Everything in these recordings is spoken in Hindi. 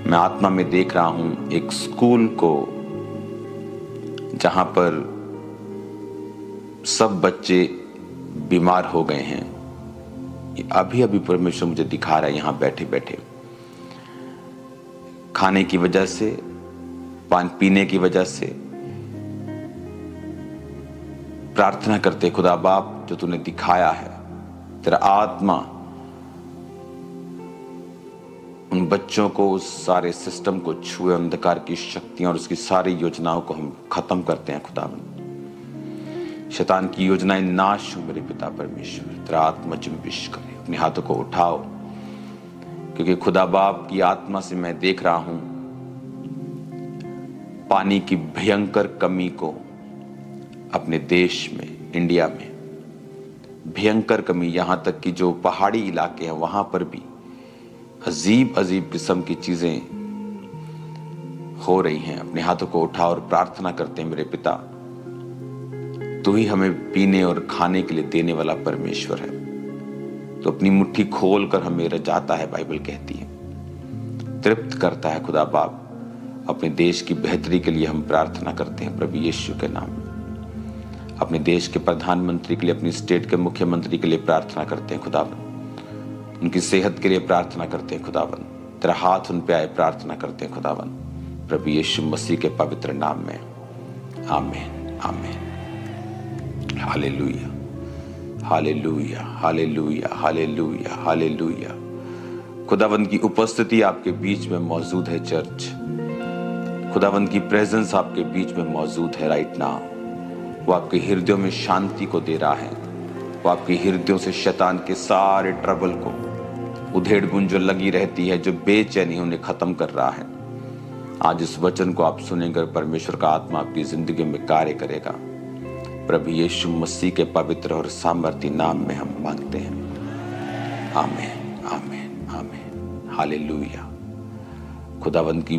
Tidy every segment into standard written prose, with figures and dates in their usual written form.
मैं आत्मा में देख रहा हूं एक स्कूल को जहां पर सब बच्चे बीमार हो गए हैं। अभी अभी परमेश्वर मुझे दिखा रहा है, यहां बैठे बैठे खाने की वजह से, पानी पीने की वजह से। प्रार्थना करते खुदा बाप, जो तूने दिखाया है, तेरा आत्मा उन बच्चों को, उस सारे सिस्टम को छुए, अंधकार की शक्तियां और उसकी सारी योजनाओं को हम खत्म करते हैं खुदावन। शैतान की योजनाएं नाश हो मेरे पिता परमेश्वर। तेरा आत्मा जुम्बिश करे, अपने हाथों को उठाओ, क्योंकि खुदा बाप की आत्मा से मैं देख रहा हूं पानी की भयंकर कमी को अपने देश में, इंडिया में भयंकर कमी। यहां तक कि जो पहाड़ी इलाके हैं वहां पर भी अजीब अजीब किस्म की चीजें हो रही हैं। अपने हाथों को उठा और प्रार्थना करते हैं मेरे पिता, तू ही हमें पीने और खाने के लिए देने वाला परमेश्वर है। तो अपनी मुट्ठी खोल कर हमें रजाता है, बाइबल कहती है, तृप्त करता है खुदा बाप। अपने देश की बेहतरी के लिए हम प्रार्थना करते हैं प्रभु यीशु के नाम में। अपने देश के प्रधानमंत्री के लिए, अपनी स्टेट के मुख्यमंत्री के लिए प्रार्थना करते हैं खुदावन। उनकी सेहत के लिए प्रार्थना करते हैं खुदावन। तेरा हाथ उन पे आए, प्रार्थना करते हैं खुदावन, प्रभु यीशु मसीह के पवित्र नाम में। आमीन, आमीन। Hallelujah, hallelujah, hallelujah, hallelujah, hallelujah. खुदावन की उपस्थिति आपके बीच में मौजूद है चर्च। खुदावन की प्रेजेंस आपके बीच में मौजूद है राइट नाउ। वो आपके हृदयों में शांति को दे रहा है। वो आपके हृदयों से शैतान के सारे ट्रबल को, उधेड़ बुन जो लगी रहती है, जो बेचैनी, उन्हें खत्म कर रहा है। आज इस वचन को आप सुनेंगे, परमेश्वर का आत्मा आपकी जिंदगी में कार्य करेगा। प्रभु यीशु मसीह के पवित्र और सामर्थी नाम में हम मांगते हैं। आमीन, आमीन, आमीन। हालेलुया। खुदावन की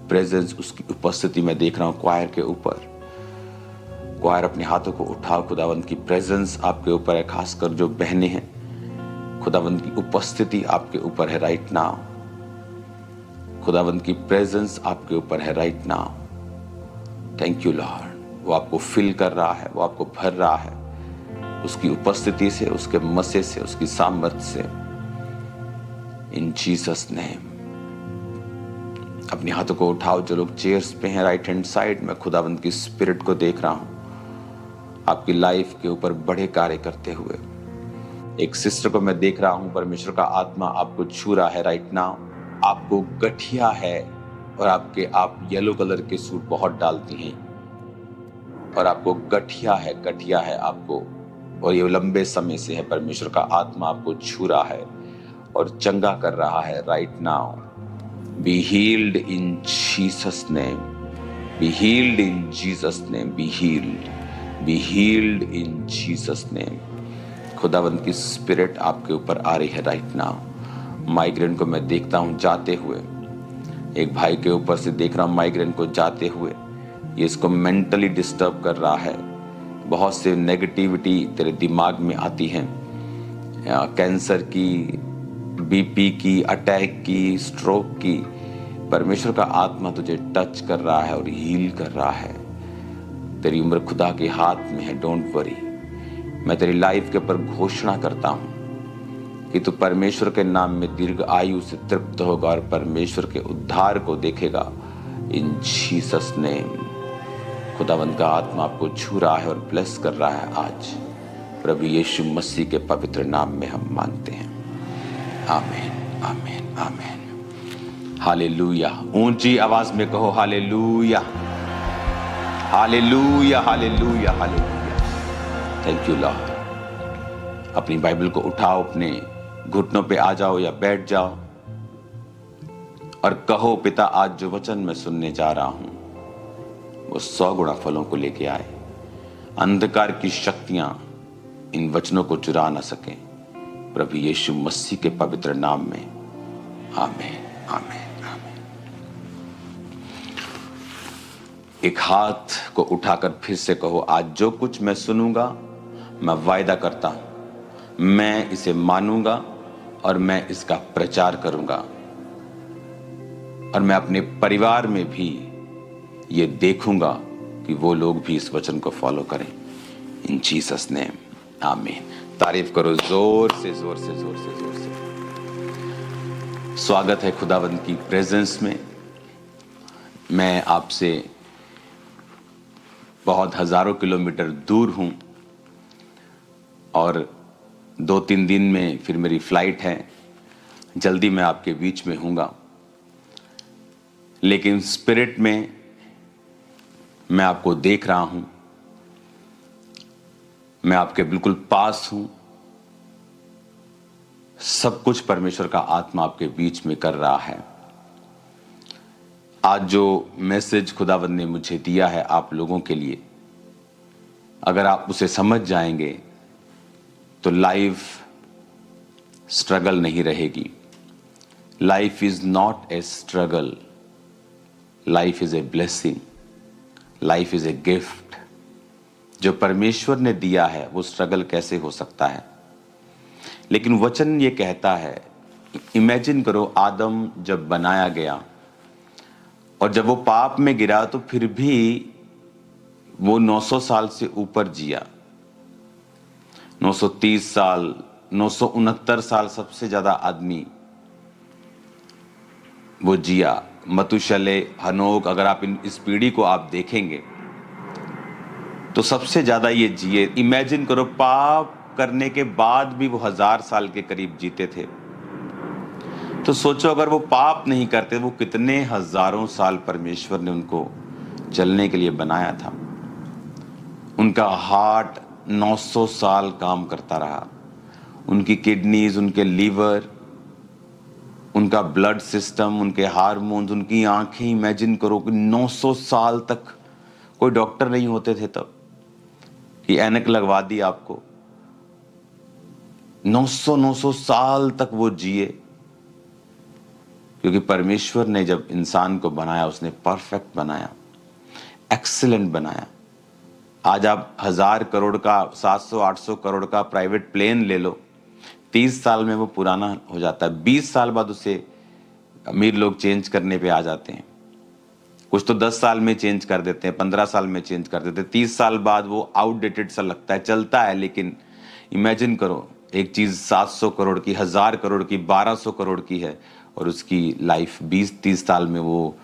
प्रेजेंस, उसकी उपस्थिति में देख रहा हूं क्वायर के ऊपर। क्वायर अपने हाथों को उठाओ, खुदावन की प्रेजेंस आपके ऊपर है। खासकर जो बहनें हैं, खुदावन की उपस्थिति आपके ऊपर है राइट नाउ। खुदावन की प्रेजेंस आपके ऊपर है right now. Thank you Lord. वो आपको फिल कर रहा है, वो आपको भर रहा है उसकी उपस्थिति से, उसके मसे से, उसकी सामर्थ से। इन जीसस नेम। अपने हाथों को उठाओ। जो लोग चेयर्स पे हैं राइट हैंड साइड में, खुदावन की स्पिरिट को देख रहा हूं आपकी लाइफ के ऊपर बड़े कार्य करते हुए। एक सिस्टर को मैं देख रहा हूं, परमेश्वर का आत्मा आपको छू रहा है राइट नाउ। आपको गठिया है और आप येलो कलर के सूट बहुत डालती हैं और आपको गठिया है आपको, और ये लंबे समय से है। परमेश्वर का आत्मा आपको छू रहा है और चंगा कर रहा है right now. Be healed in Jesus name, be healed in Jesus name, be healed, be healed in Jesus name. खुदावंत की स्पिरिट आपके ऊपर आ रही है राइट नाउ। माइग्रेन को मैं देखता हूं जाते हुए, एक भाई के ऊपर से देख रहा हूं माइग्रेन को जाते हुए। ये इसको मेंटली डिस्टर्ब कर रहा है। बहुत से नेगेटिविटी तेरे दिमाग में आती है, कैंसर की, बीपी की, अटैक की, स्ट्रोक की। परमेश्वर का आत्मा तुझे टच कर रहा है और हील कर रहा है। तेरी उम्र खुदा के हाथ में है, डोंट वरी। मैं तेरी लाइफ के ऊपर घोषणा करता हूं कि तू परमेश्वर के नाम में दीर्घ आयु से तृप्त होगा और परमेश्वर के उद्धार को देखेगा इन जीसस नेम। खुदावंत का आत्मा आपको छू रहा है और ब्लेस कर रहा है आज। प्रभु यीशु मसीह के पवित्र नाम में हम मांगते हैं। आमीन, आमीन, आमीन। हालेलुया। ऊंची आवाज में कहो hallelujah, hallelujah, hallelujah, hallelujah. Thank you Lord. अपनी बाइबल को उठाओ, अपने घुटनों पे आ जाओ या बैठ जाओ और कहो, पिता आज जो वचन मैं सुनने जा रहा हूं वो 100 गुणा फलों को लेके आए। अंधकार की शक्तियां इन वचनों को चुरा ना सकें। प्रभु यीशु मसीह के पवित्र नाम में आमीन, आमीन, आमीन। एक हाथ को उठाकर फिर से कहो, आज जो कुछ मैं सुनूंगा, मैं वायदा करता हूं, मैं इसे मानूंगा और मैं इसका प्रचार करूंगा। और मैं अपने परिवार में भी ये देखूंगा कि वो लोग भी इस वचन को फॉलो करें। इन जीसस नेम, आमीन। तारीफ करो जोर से जोर से जोर से जोर से। स्वागत है खुदावंद की प्रेजेंस में। मैं आपसे बहुत हजारों किलोमीटर दूर हूं और 2-3 दिन में फिर मेरी फ्लाइट है। जल्दी मैं आपके बीच में हूंगा, लेकिन स्पिरिट में मैं आपको देख रहा हूं। मैं आपके बिल्कुल पास हूं। सब कुछ परमेश्वर का आत्मा आपके बीच में कर रहा है। आज जो मैसेज खुदावंद ने मुझे दिया है आप लोगों के लिए, अगर आप उसे समझ जाएंगे तो लाइफ स्ट्रगल नहीं रहेगी। Life is not a struggle, life is a blessing, life is a gift. जो परमेश्वर ने दिया है वो स्ट्रगल कैसे हो सकता है? लेकिन वचन ये कहता है, इमेजिन करो आदम जब बनाया गया और जब वो पाप में गिरा तो फिर भी वो 900 साल से ऊपर जिया। 930 साल, 969 साल सबसे ज्यादा आदमी वो जिया। मतुशले, हनोक, अगर आप इस पीढ़ी को आप देखेंगे तो सबसे ज्यादा ये जिए। इमेजिन करो पाप करने के बाद भी वो 1000 साल के करीब जीते थे। तो सोचो अगर वो पाप नहीं करते, वो कितने हजारों साल परमेश्वर ने उनको चलने के लिए बनाया था। उनका हार्ट 900 साल काम करता रहा, उनकी किडनीज, उनके लीवर, उनका ब्लड सिस्टम, उनके हार्मोन्स, उनकी आंखें। इमेजिन करो कि 900 साल तक कोई डॉक्टर नहीं होते थे तब कि ऐनक लगवा दी आपको। 900 साल तक वो जिए, क्योंकि परमेश्वर ने जब इंसान को बनाया उसने परफेक्ट बनाया, एक्सीलेंट बनाया। आज आप 1000 करोड़ का, 700-800 करोड़ का प्राइवेट प्लेन ले लो, 30 साल में वो पुराना हो जाता है। 20 साल बाद उसे अमीर लोग चेंज करने पे आ जाते हैं। कुछ तो 10 साल में चेंज कर देते हैं, 15 साल में चेंज कर देते हैं। 30 साल बाद वो आउटडेटेड सा लगता है, चलता है। लेकिन इमेजिन करो एक चीज 700 करोड़ की, 1000 करोड़ की, 1200 करोड़ की है और उसकी लाइफ 20-30 साल में वो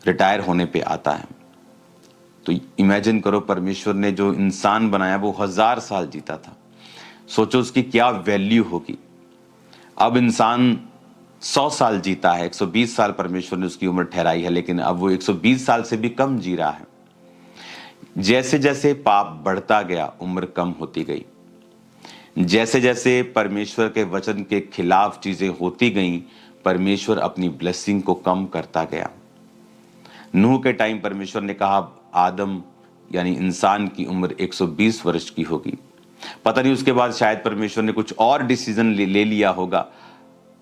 रिटायर होने पे आता है। तो इमेजिन करो परमेश्वर ने जो इंसान बनाया वो 1000 साल जीता था। सोचो उसकी क्या वैल्यू होगी। अब इंसान 100 साल जीता है, 120 साल परमेश्वर ने उसकी उम्र ठहराई है, लेकिन अब वो 120 साल से भी कम जी रहा है। जैसे जैसे पाप बढ़ता गया उम्र कम होती गई। जैसे जैसे परमेश्वर के वचन के खिलाफ चीजें होती गईं, परमेश्वर अपनी ब्लेसिंग को कम करता गया। नूह के टाइम परमेश्वर ने कहा आदम यानी इंसान की उम्र 120 वर्ष की होगी। पता नहीं उसके बाद शायद परमेश्वर ने कुछ और डिसीजन ले लिया होगा,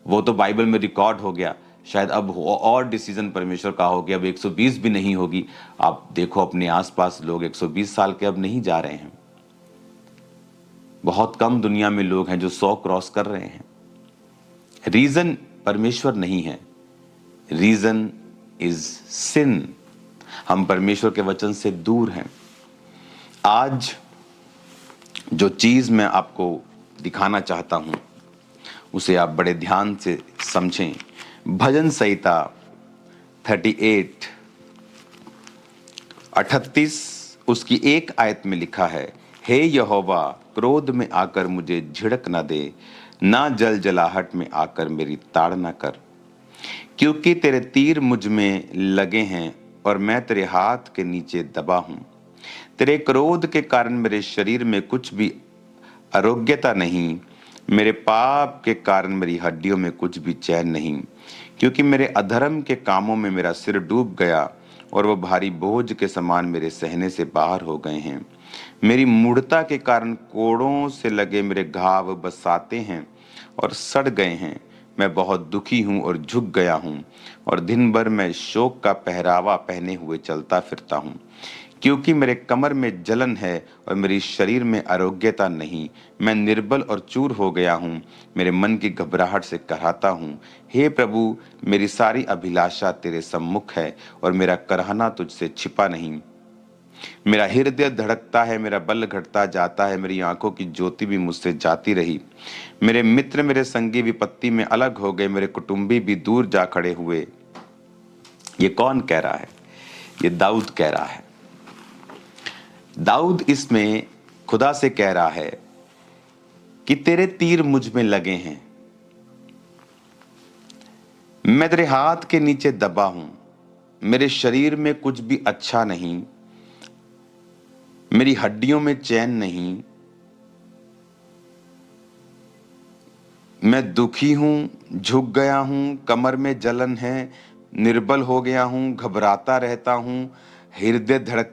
वो तो बाइबल में रिकॉर्ड हो गया। शायद अब और डिसीजन परमेश्वर का हो गया, अब 120 भी नहीं होगी। आप देखो अपने आसपास लोग 120 साल के अब नहीं जा रहे हैं। बहुत कम दुनिया में लोग हैं जो 100 क्रॉस कर रहे हैं। रीजन परमेश्वर नहीं है, रीजन इज सिन। हम परमेश्वर के वचन से दूर हैं। आज जो चीज मैं आपको दिखाना चाहता हूं उसे आप बड़े ध्यान से समझें। भजन संहिता 38 उसकी एक आयत में लिखा है, हे यहोवा क्रोध में आकर मुझे झिड़क न दे, ना जल जलाहट में आकर मेरी ताड़ न कर। क्योंकि तेरे तीर मुझ में लगे हैं और मैं तेरे हाथ के नीचे दबा हूं। तेरे क्रोध के कारण मेरे शरीर में कुछ भी आरोग्यता नहीं, मेरे पाप के कारण मेरी हड्डियों में कुछ भी चैन नहीं। क्योंकि मेरे अधर्म के कामों में मेरा सिर डूब गया और वो भारी बोझ के समान मेरे सहने से बाहर हो गए हैं। मेरी मूढ़ता के कारण कोड़ों से लगे मेरे घाव बसाते हैं और सड़ गए हैं। मैं बहुत दुखी हूँ और झुक गया हूँ और दिन भर मैं शोक का पहरावा पहने हुए चलता फिरता हूँ। क्योंकि मेरे कमर में जलन है और मेरी शरीर में आरोग्यता नहीं। मैं निर्बल और चूर हो गया हूँ, मेरे मन की घबराहट से कराहता हूँ। हे प्रभु, मेरी सारी अभिलाषा तेरे सम्मुख है और मेरा करहना तुझसे छिपा नहीं। मेरा हृदय धड़कता है, मेरा बल घटता जाता है, मेरी आंखों की ज्योति भी मुझसे जाती रही। मेरे मित्र मेरे संगी विपत्ति में अलग हो गए, मेरे कुटुंबी भी दूर जा खड़े हुए। ये कौन कह रहा है? ये दाऊद कह रहा है। दाऊद इसमें खुदा से कह रहा है कि तेरे तीर मुझ में लगे हैं, मैं तेरे हाथ के नीचे दबा हूं, मेरे शरीर में कुछ भी अच्छा नहीं, मेरी हड्डियों में चैन नहीं, मैं दुखी हूं, झुक गया हूं, कमर में जलन है, निर्बल हो गया हूं, घबराता रहता हूं, हृदय धड़क